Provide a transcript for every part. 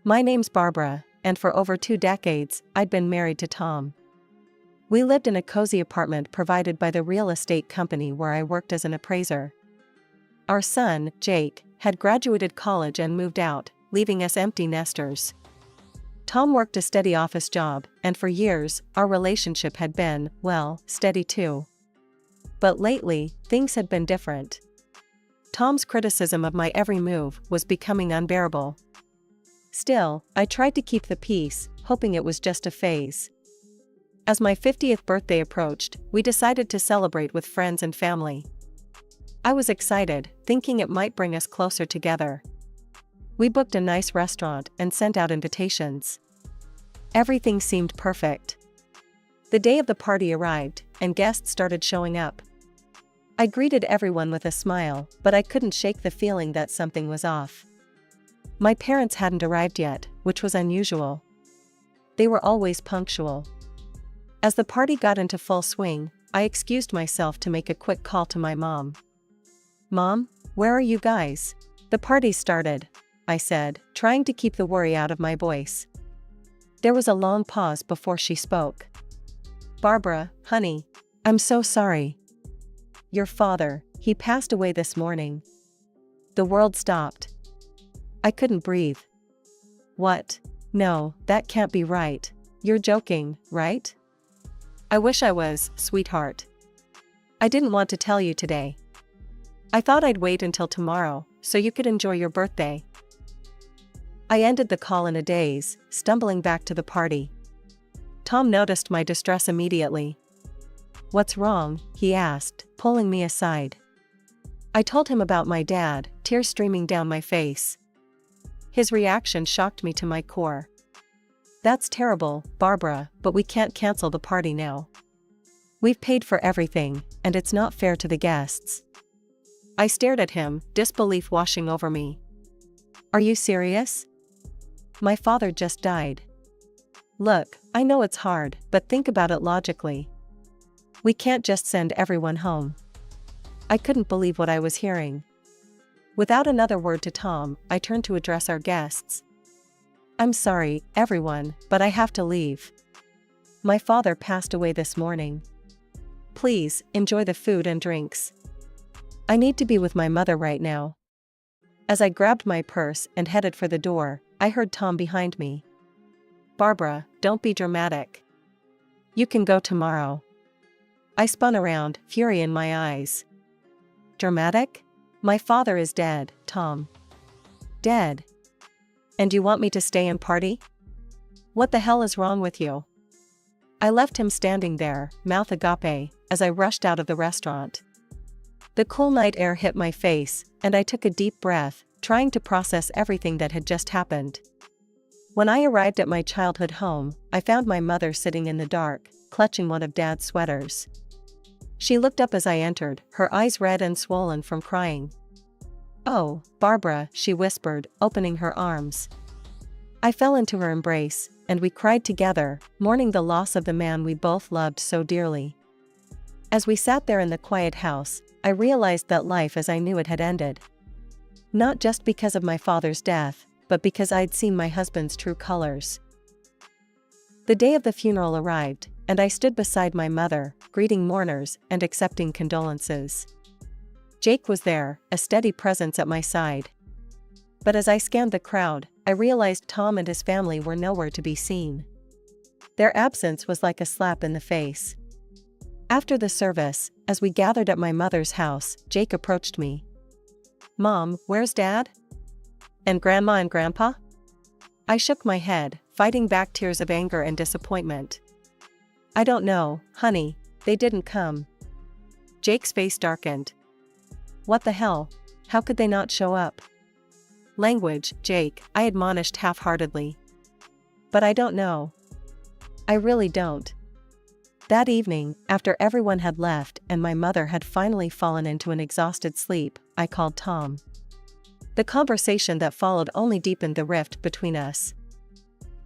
My name's Barbara, and for over 2 decades, I'd been married to Tom. We lived in a cozy apartment provided by the real estate company where I worked as an appraiser. Our son, Jake, had graduated college and moved out, leaving us empty nesters. Tom worked a steady office job, and for years, our relationship had been, well, steady too. But lately, things had been different. Tom's criticism of my every move was becoming unbearable. Still, I tried to keep the peace, hoping it was just a phase. As my 50th birthday approached, we decided to celebrate with friends and family. I was excited, thinking it might bring us closer together. We booked a nice restaurant and sent out invitations. Everything seemed perfect. The day of the party arrived, and guests started showing up. I greeted everyone with a smile, but I couldn't shake the feeling that something was off. My parents hadn't arrived yet, which was unusual. They were always punctual. As the party got into full swing, I excused myself to make a quick call to my mom. "Mom, where are you guys?" "The party started," I said, trying to keep the worry out of my voice. There was a long pause before she spoke. "Barbara, honey, I'm so sorry. Your father, he passed away this morning." The world stopped. I couldn't breathe. "What? No, that can't be right. You're joking, right?" "I wish I was, sweetheart. I didn't want to tell you today. I thought I'd wait until tomorrow, so you could enjoy your birthday." I ended the call in a daze, stumbling back to the party. Tom noticed my distress immediately. "What's wrong?" he asked, pulling me aside. I told him about my dad, tears streaming down my face. His reaction shocked me to my core. "That's terrible, Barbara, but we can't cancel the party now. We've paid for everything, and it's not fair to the guests." I stared at him, disbelief washing over me. "Are you serious? My father just died." "Look, I know it's hard, but think about it logically. We can't just send everyone home." I couldn't believe what I was hearing. Without another word to Tom, I turned to address our guests. "I'm sorry, everyone, but I have to leave. My father passed away this morning. Please, enjoy the food and drinks. I need to be with my mother right now." As I grabbed my purse and headed for the door, I heard Tom behind me. "Barbara, don't be dramatic. You can go tomorrow." I spun around, fury in my eyes. "Dramatic? My father is dead, Tom." "Dead? And you want me to stay and party? What the hell is wrong with you?" I left him standing there, mouth agape, as I rushed out of the restaurant. The cool night air hit my face, and I took a deep breath, trying to process everything that had just happened. When I arrived at my childhood home, I found my mother sitting in the dark, clutching one of Dad's sweaters. She looked up as I entered, her eyes red and swollen from crying. "Oh, Barbara," she whispered, opening her arms. I fell into her embrace, and we cried together, mourning the loss of the man we both loved so dearly. As we sat there in the quiet house, I realized that life as I knew it had ended. Not just because of my father's death, but because I'd seen my husband's true colors. The day of the funeral arrived, and I stood beside my mother, greeting mourners and accepting condolences. Jake was there, a steady presence at my side. But as I scanned the crowd, I realized Tom and his family were nowhere to be seen. Their absence was like a slap in the face. After the service, as we gathered at my mother's house, Jake approached me. "Mom, where's Dad? And Grandma and Grandpa?" I shook my head, fighting back tears of anger and disappointment. "I don't know, honey, they didn't come." Jake's face darkened. "What the hell? How could they not show up?" "Language, Jake," I admonished half-heartedly. "But I don't know. I really don't." That evening, after everyone had left and my mother had finally fallen into an exhausted sleep, I called Tom. The conversation that followed only deepened the rift between us.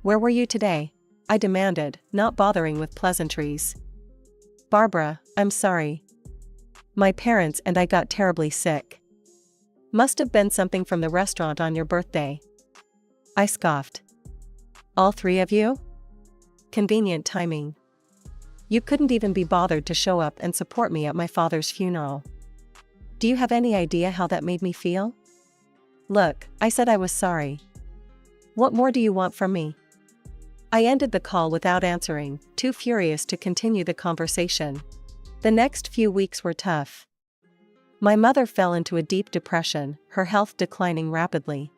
"Where were you today?" I demanded, not bothering with pleasantries. "Barbara, I'm sorry. My parents and I got terribly sick. Must have been something from the restaurant on your birthday." I scoffed. All three of you? Convenient timing. You couldn't even be bothered to show up and support me at my father's funeral. Do you have any idea how that made me feel? Look, I said I was sorry. What more do you want from me? I ended the call without answering, too furious to continue the conversation. The next few weeks were tough. My mother fell into a deep depression, her health declining rapidly.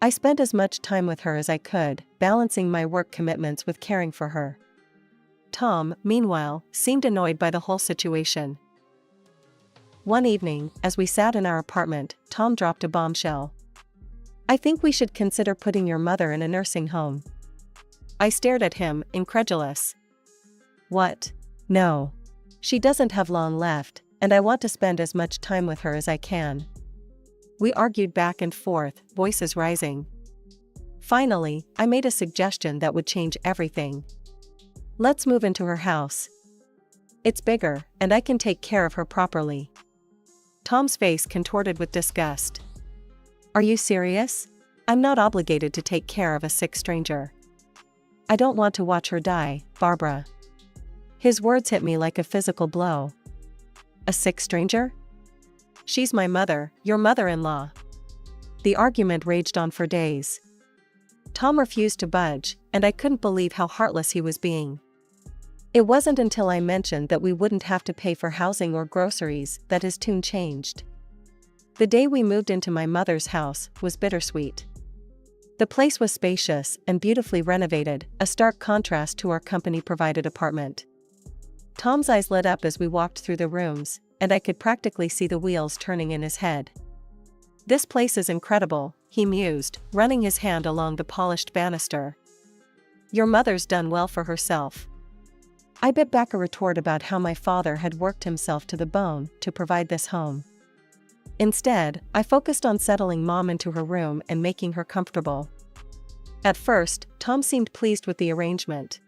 I spent as much time with her as I could, balancing my work commitments with caring for her. Tom, meanwhile, seemed annoyed by the whole situation. One evening, as we sat in our apartment, Tom dropped a bombshell. I think we should consider putting your mother in a nursing home. I stared at him, incredulous. What? No. She doesn't have long left, and I want to spend as much time with her as I can. We argued back and forth, voices rising. Finally, I made a suggestion that would change everything. Let's move into her house. It's bigger, and I can take care of her properly. Tom's face contorted with disgust. Are you serious? I'm not obligated to take care of a sick stranger. I don't want to watch her die, Barbara. His words hit me like a physical blow. A sick stranger? She's my mother, your mother-in-law. The argument raged on for days. Tom refused to budge, and I couldn't believe how heartless he was being. It wasn't until I mentioned that we wouldn't have to pay for housing or groceries that his tune changed. The day we moved into my mother's house was bittersweet. The place was spacious and beautifully renovated, a stark contrast to our company-provided apartment. Tom's eyes lit up as we walked through the rooms, and I could practically see the wheels turning in his head. This place is incredible, he mused, running his hand along the polished banister. Your mother's done well for herself. I bit back a retort about how my father had worked himself to the bone to provide this home. Instead, I focused on settling Mom into her room and making her comfortable. At first, Tom seemed pleased with the arrangement.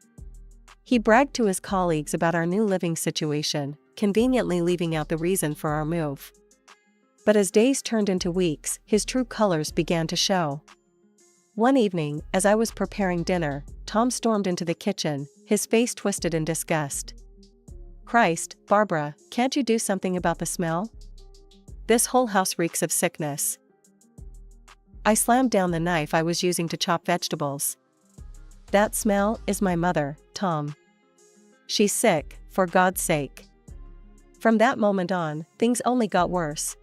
He bragged to his colleagues about our new living situation, conveniently leaving out the reason for our move. But as days turned into weeks, his true colors began to show. One evening, as I was preparing dinner, Tom stormed into the kitchen, his face twisted in disgust. Christ, Barbara, can't you do something about the smell? This whole house reeks of sickness. I slammed down the knife I was using to chop vegetables. That smell is my mother, Tom. She's sick, for God's sake. From that moment on, things only got worse.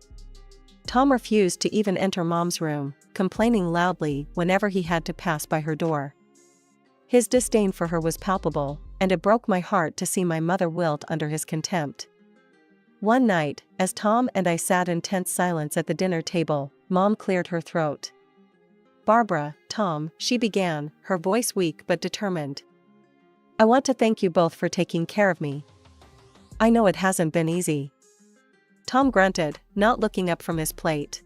Tom refused to even enter Mom's room, complaining loudly whenever he had to pass by her door. His disdain for her was palpable, and it broke my heart to see my mother wilt under his contempt. One night, as Tom and I sat in tense silence at the dinner table, Mom cleared her throat. Barbara, Tom, she began, her voice weak but determined. I want to thank you both for taking care of me. I know it hasn't been easy. Tom grunted, not looking up from his plate.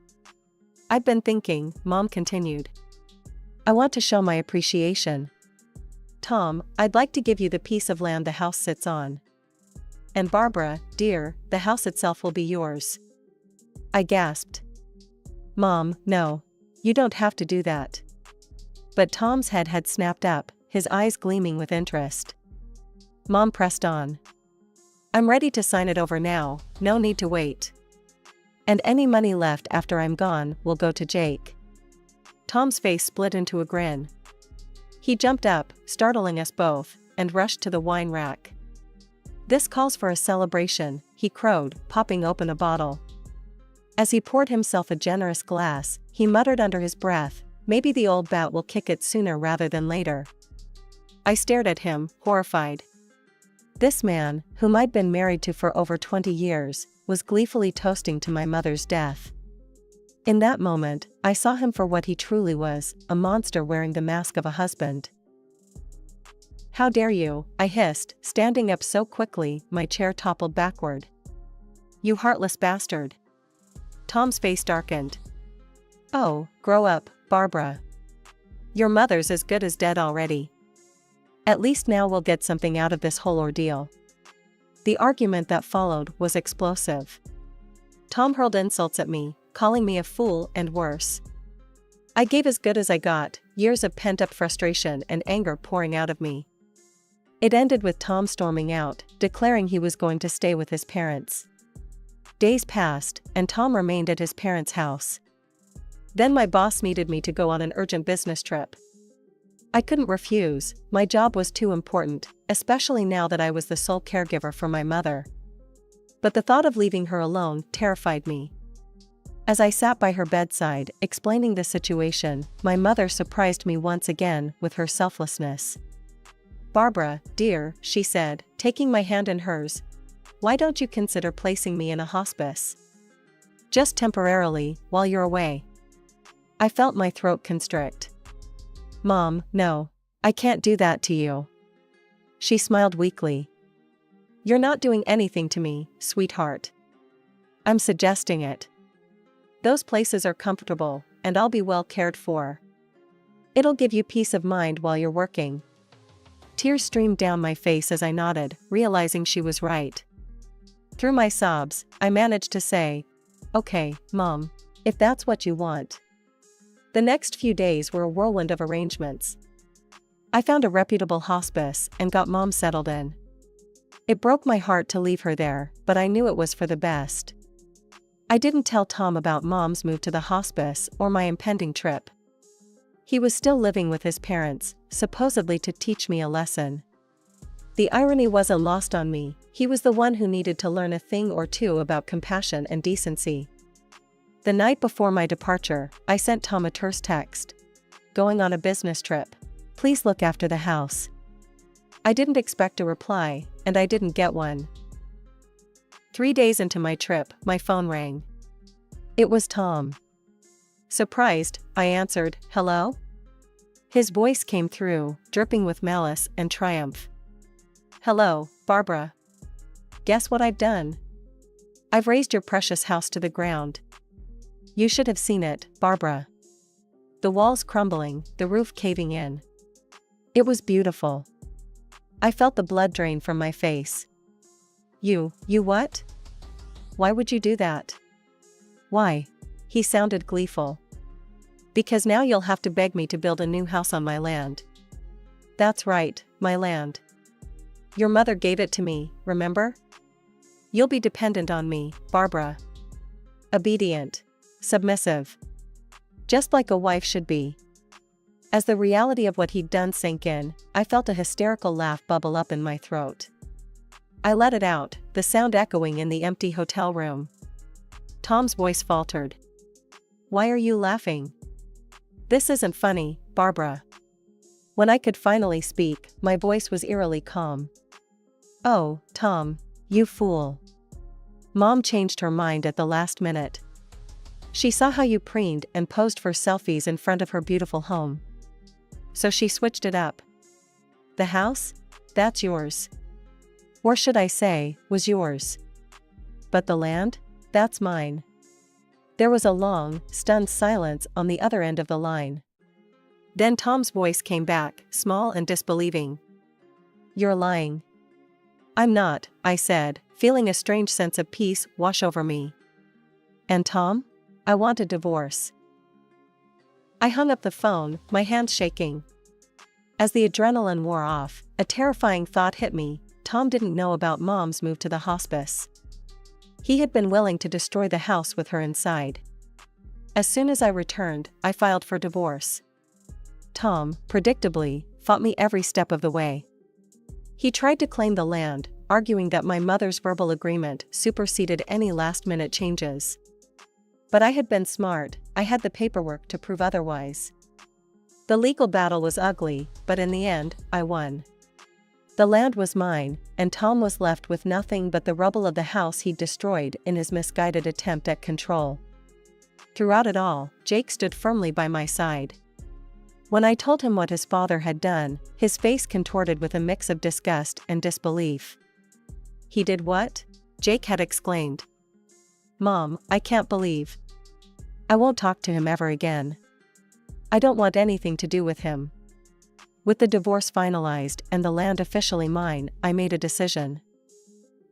I've been thinking, Mom continued. I want to show my appreciation. Tom, I'd like to give you the piece of land the house sits on. And Barbara, dear, the house itself will be yours. I gasped. Mom, no. You don't have to do that. But Tom's head had snapped up, his eyes gleaming with interest. Mom pressed on. I'm ready to sign it over now, no need to wait. And any money left after I'm gone will go to Jake. Tom's face split into a grin. He jumped up, startling us both, and rushed to the wine rack. This calls for a celebration, he crowed, popping open a bottle. As he poured himself a generous glass, he muttered under his breath, maybe the old bat will kick it sooner rather than later. I stared at him, horrified. This man, whom I'd been married to for over 20 years, was gleefully toasting to my mother's death. In that moment, I saw him for what he truly was, a monster wearing the mask of a husband. How dare you, I hissed, standing up so quickly, my chair toppled backward. You heartless bastard. Tom's face darkened. Oh, grow up, Barbara. Your mother's as good as dead already. At least now we'll get something out of this whole ordeal. The argument that followed was explosive. Tom hurled insults at me, calling me a fool and worse. I gave as good as I got, years of pent-up frustration and anger pouring out of me. It ended with Tom storming out, declaring he was going to stay with his parents. Days passed, and Tom remained at his parents' house. Then my boss needed me to go on an urgent business trip. I couldn't refuse, my job was too important, especially now that I was the sole caregiver for my mother. But the thought of leaving her alone terrified me. As I sat by her bedside, explaining the situation, my mother surprised me once again with her selflessness. "Barbara, dear," she said, taking my hand in hers, "why don't you consider placing me in a hospice? Just temporarily, while you're away." I felt my throat constrict. "Mom, no. I can't do that to you." She smiled weakly. "You're not doing anything to me, sweetheart. I'm suggesting it. Those places are comfortable, and I'll be well cared for. It'll give you peace of mind while you're working." Tears streamed down my face as I nodded, realizing she was right. Through my sobs, I managed to say, "Okay, Mom, if that's what you want." The next few days were a whirlwind of arrangements. I found a reputable hospice and got Mom settled in. It broke my heart to leave her there, but I knew it was for the best. I didn't tell Tom about Mom's move to the hospice or my impending trip. He was still living with his parents, supposedly to teach me a lesson. The irony wasn't lost on me, he was the one who needed to learn a thing or two about compassion and decency. The night before my departure, I sent Tom a terse text. "Going on a business trip. Please look after the house." I didn't expect a reply, and I didn't get one. 3 days into my trip, my phone rang. It was Tom. Surprised, I answered, "Hello?" His voice came through, dripping with malice and triumph. "Hello, Barbara. Guess what I've done? I've razed your precious house to the ground. You should have seen it, Barbara. The walls crumbling, the roof caving in. It was beautiful." I felt the blood drain from my face. You what? Why would you do that?" "Why?" He sounded gleeful. "Because now you'll have to beg me to build a new house on my land." "That's right, my land. Your mother gave it to me, remember? You'll be dependent on me, Barbara. Obedient. Submissive. Just like a wife should be." As the reality of what he'd done sank in, I felt a hysterical laugh bubble up in my throat. I let it out, the sound echoing in the empty hotel room. Tom's voice faltered. "Why are you laughing? This isn't funny, Barbara." When I could finally speak, my voice was eerily calm. "Oh, Tom, you fool. Mom changed her mind at the last minute. She saw how you preened and posed for selfies in front of her beautiful home. So she switched it up. The house? That's yours. Or should I say, was yours. But the land? That's mine." There was a long, stunned silence on the other end of the line. Then Tom's voice came back, small and disbelieving. "You're lying." "I'm not," I said, feeling a strange sense of peace wash over me. "And Tom? I want a divorce." I hung up the phone, my hands shaking. As the adrenaline wore off, a terrifying thought hit me. Tom didn't know about Mom's move to the hospice. He had been willing to destroy the house with her inside. As soon as I returned, I filed for divorce. Tom, predictably, fought me every step of the way. He tried to claim the land, arguing that my mother's verbal agreement superseded any last-minute changes. But I had been smart, I had the paperwork to prove otherwise. The legal battle was ugly, but in the end, I won. The land was mine, and Tom was left with nothing but the rubble of the house he'd destroyed in his misguided attempt at control. Throughout it all, Jake stood firmly by my side. When I told him what his father had done, his face contorted with a mix of disgust and disbelief. "He did what?" Jake had exclaimed. "Mom, I can't believe. I won't talk to him ever again. I don't want anything to do with him." With the divorce finalized and the land officially mine, I made a decision.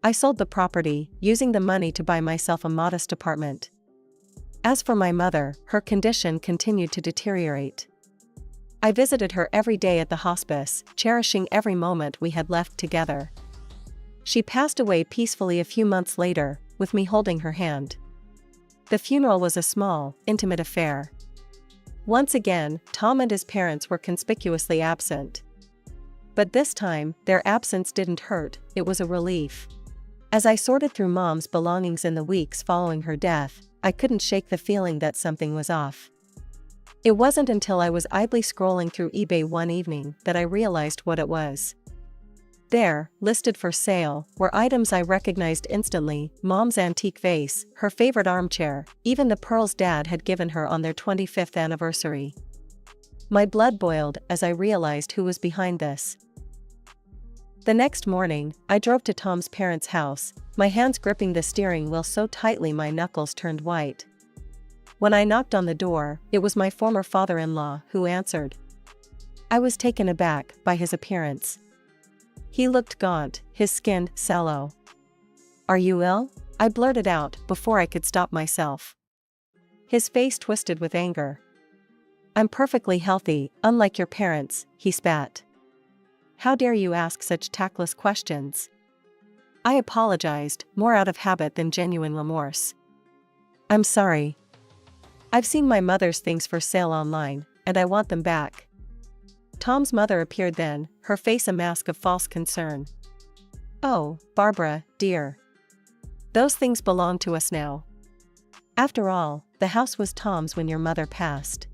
I sold the property, using the money to buy myself a modest apartment. As for my mother, her condition continued to deteriorate. I visited her every day at the hospice, cherishing every moment we had left together. She passed away peacefully a few months later, with me holding her hand. The funeral was a small, intimate affair. Once again, Tom and his parents were conspicuously absent. But this time, their absence didn't hurt, it was a relief. As I sorted through Mom's belongings in the weeks following her death, I couldn't shake the feeling that something was off. It wasn't until I was idly scrolling through eBay one evening that I realized what it was. There, listed for sale, were items I recognized instantly: Mom's antique vase, her favorite armchair, even the pearls Dad had given her on their 25th anniversary. My blood boiled as I realized who was behind this. The next morning, I drove to Tom's parents' house, my hands gripping the steering wheel so tightly my knuckles turned white. When I knocked on the door, it was my former father-in-law who answered. I was taken aback by his appearance. He looked gaunt, his skin sallow. "Are you ill?" I blurted out before I could stop myself. His face twisted with anger. "I'm perfectly healthy, unlike your parents," he spat. "How dare you ask such tactless questions?" I apologized, more out of habit than genuine remorse. "I'm sorry. I've seen my mother's things for sale online, and I want them back." Tom's mother appeared then, her face a mask of false concern. "Oh, Barbara, dear. Those things belong to us now. After all, the house was Tom's when your mother passed."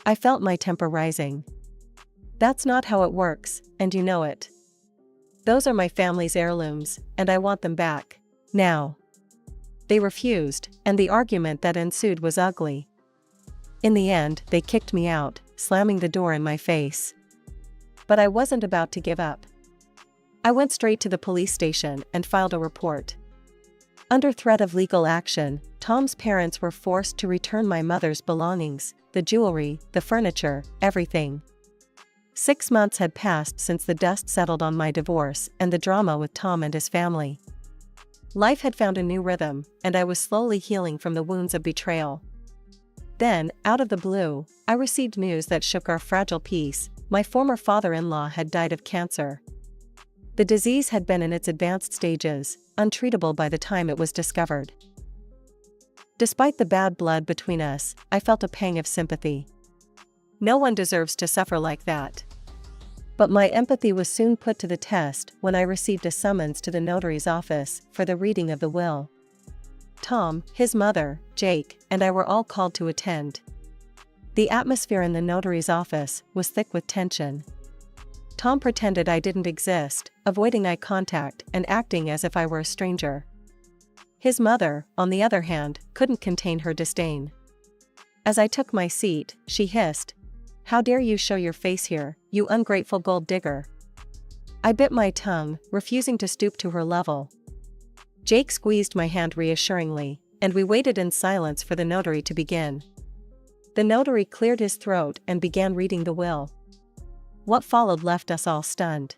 I felt my temper rising. "That's not how it works, and you know it. Those are my family's heirlooms, and I want them back, now." They refused, and the argument that ensued was ugly. In the end, they kicked me out, slamming the door in my face. But I wasn't about to give up. I went straight to the police station and filed a report. Under threat of legal action, Tom's parents were forced to return my mother's belongings, the jewelry, the furniture, everything. 6 months had passed since the dust settled on my divorce and the drama with Tom and his family. Life had found a new rhythm, and I was slowly healing from the wounds of betrayal. Then, out of the blue, I received news that shook our fragile peace. My former father-in-law had died of cancer. The disease had been in its advanced stages, untreatable by the time it was discovered. Despite the bad blood between us, I felt a pang of sympathy. No one deserves to suffer like that. But my empathy was soon put to the test when I received a summons to the notary's office for the reading of the will. Tom, his mother, Jake, and I were all called to attend. The atmosphere in the notary's office was thick with tension. Tom pretended I didn't exist, avoiding eye contact and acting as if I were a stranger. His mother, on the other hand, couldn't contain her disdain. As I took my seat, she hissed, "How dare you show your face here, you ungrateful gold digger?" I bit my tongue, refusing to stoop to her level. Jake squeezed my hand reassuringly, and we waited in silence for the notary to begin. The notary cleared his throat and began reading the will. What followed left us all stunned.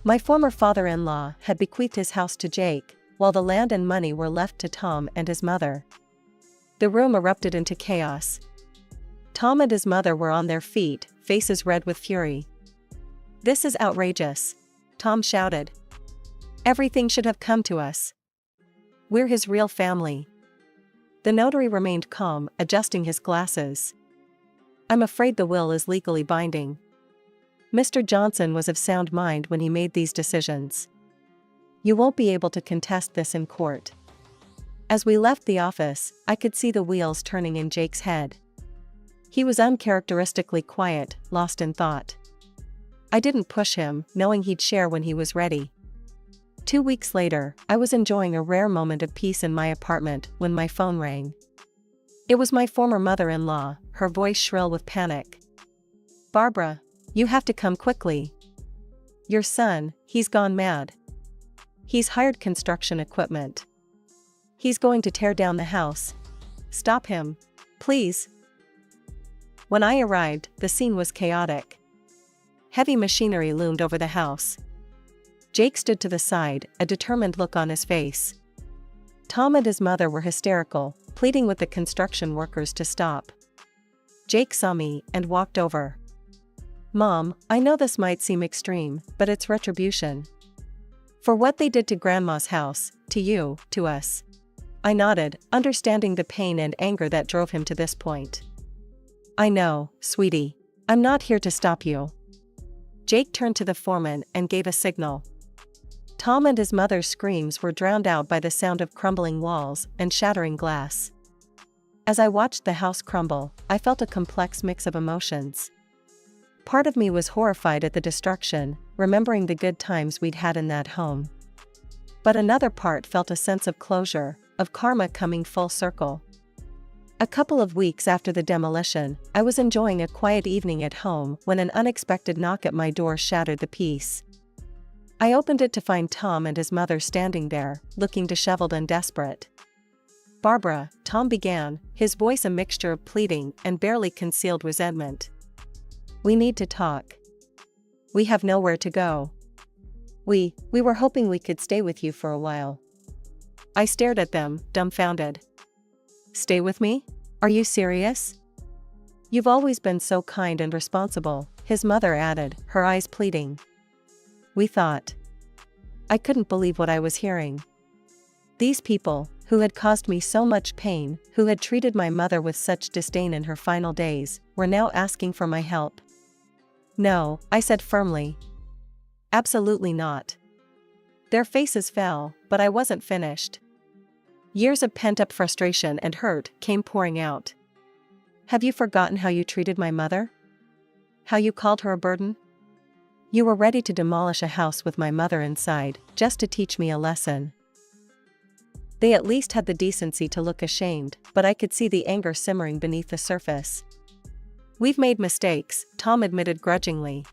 My former father-in-law had bequeathed his house to Jake, while the land and money were left to Tom and his mother. The room erupted into chaos. Tom and his mother were on their feet, faces red with fury. "This is outrageous," Tom shouted. "Everything should have come to us. We're his real family." The notary remained calm, adjusting his glasses. "I'm afraid the will is legally binding. Mr. Johnson was of sound mind when he made these decisions. You won't be able to contest this in court." As we left the office, I could see the wheels turning in Jake's head. He was uncharacteristically quiet, lost in thought. I didn't push him, knowing he'd share when he was ready. 2 weeks later, I was enjoying a rare moment of peace in my apartment when my phone rang. It was my former mother-in-law, her voice shrill with panic. "Barbara, you have to come quickly. Your son, he's gone mad. He's hired construction equipment. He's going to tear down the house. Stop him, please." When I arrived, the scene was chaotic. Heavy machinery loomed over the house. Jake stood to the side, a determined look on his face. Tom and his mother were hysterical, pleading with the construction workers to stop. Jake saw me and walked over. Mom, I know this might seem extreme, but it's retribution. For what they did to Grandma's house, to you, to us. I nodded, understanding the pain and anger that drove him to this point. I know, sweetie. I'm not here to stop you. Jake turned to the foreman and gave a signal. Tom and his mother's screams were drowned out by the sound of crumbling walls and shattering glass. As I watched the house crumble, I felt a complex mix of emotions. Part of me was horrified at the destruction, remembering the good times we'd had in that home. But another part felt a sense of closure, of karma coming full circle. A couple of weeks after the demolition, I was enjoying a quiet evening at home when an unexpected knock at my door shattered the peace. I opened it to find Tom and his mother standing there, looking disheveled and desperate. "Barbara," Tom began, his voice a mixture of pleading and barely concealed resentment. "We need to talk. We have nowhere to go. We were hoping we could stay with you for a while." I stared at them, dumbfounded. "Stay with me? Are you serious?" "You've always been so kind and responsible," his mother added, her eyes pleading. "We thought." I couldn't believe what I was hearing. These people, who had caused me so much pain, who had treated my mother with such disdain in her final days, were now asking for my help. "No," I said firmly. "Absolutely not." Their faces fell, but I wasn't finished. Years of pent-up frustration and hurt came pouring out. "Have you forgotten how you treated my mother? How you called her a burden? You were ready to demolish a house with my mother inside, just to teach me a lesson." They at least had the decency to look ashamed, but I could see the anger simmering beneath the surface. "We've made mistakes," Tom admitted grudgingly.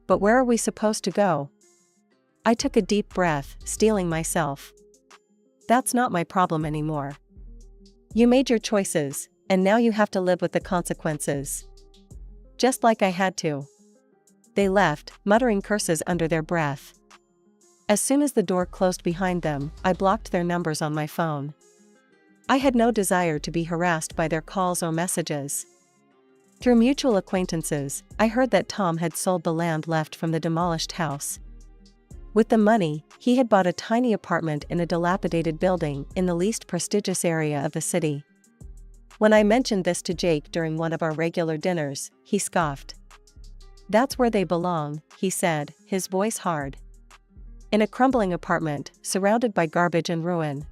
"But where are we supposed to go?" I took a deep breath, steeling myself. "That's not my problem anymore. You made your choices, and now you have to live with the consequences. Just like I had to." They left, muttering curses under their breath. As soon as the door closed behind them, I blocked their numbers on my phone. I had no desire to be harassed by their calls or messages. Through mutual acquaintances, I heard that Tom had sold the land left from the demolished house. With the money, he had bought a tiny apartment in a dilapidated building in the least prestigious area of the city. When I mentioned this to Jake during one of our regular dinners, he scoffed. "That's where they belong," he said, his voice hard. "In a crumbling apartment, surrounded by garbage and ruin.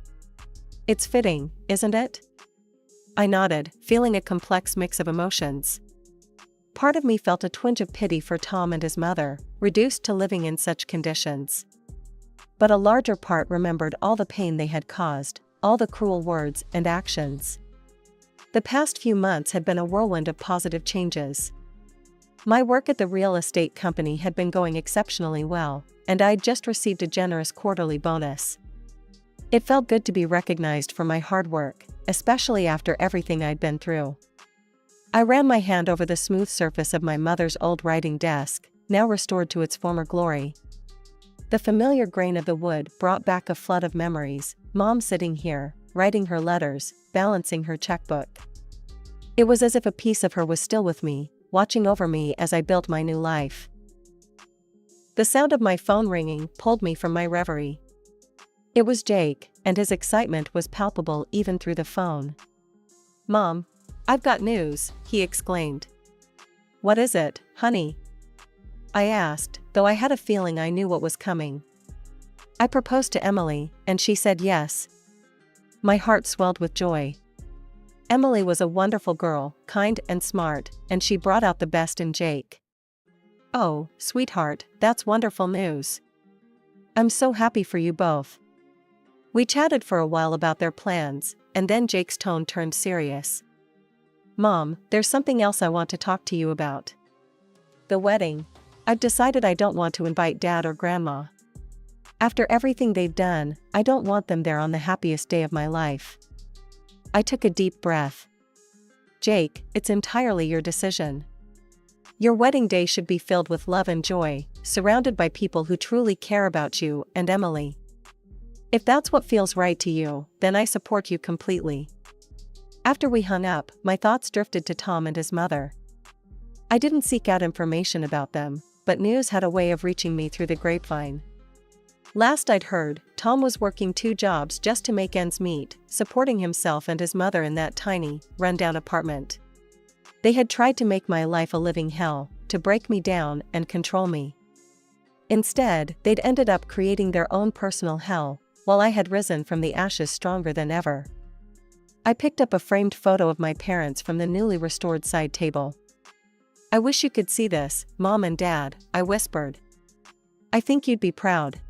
It's fitting, isn't it?" I nodded, feeling a complex mix of emotions. Part of me felt a twinge of pity for Tom and his mother, reduced to living in such conditions. But a larger part remembered all the pain they had caused, all the cruel words and actions. The past few months had been a whirlwind of positive changes. My work at the real estate company had been going exceptionally well, and I'd just received a generous quarterly bonus. It felt good to be recognized for my hard work, especially after everything I'd been through. I ran my hand over the smooth surface of my mother's old writing desk, now restored to its former glory. The familiar grain of the wood brought back a flood of memories, Mom sitting here, writing her letters, balancing her checkbook. It was as if a piece of her was still with me, watching over me as I built my new life. The sound of my phone ringing pulled me from my reverie. It was Jake, and his excitement was palpable even through the phone. "Mom, I've got news," he exclaimed. "What is it, honey?" I asked, though I had a feeling I knew what was coming. "I proposed to Emily, and she said yes." My heart swelled with joy. Emily was a wonderful girl, kind and smart, and she brought out the best in Jake. "Oh, sweetheart, that's wonderful news. I'm so happy for you both." We chatted for a while about their plans, and then Jake's tone turned serious. "Mom, there's something else I want to talk to you about. The wedding. I've decided I don't want to invite Dad or Grandma. After everything they've done, I don't want them there on the happiest day of my life." I took a deep breath. "Jake, it's entirely your decision. Your wedding day should be filled with love and joy, surrounded by people who truly care about you and Emily. If that's what feels right to you, then I support you completely." After we hung up, my thoughts drifted to Tom and his mother. I didn't seek out information about them, but news had a way of reaching me through the grapevine. Last I'd heard, Tom was working 2 jobs just to make ends meet, supporting himself and his mother in that tiny, rundown apartment. They had tried to make my life a living hell, to break me down and control me. Instead, they'd ended up creating their own personal hell, while I had risen from the ashes stronger than ever. I picked up a framed photo of my parents from the newly restored side table. "I wish you could see this, Mom and Dad," I whispered. "I think you'd be proud."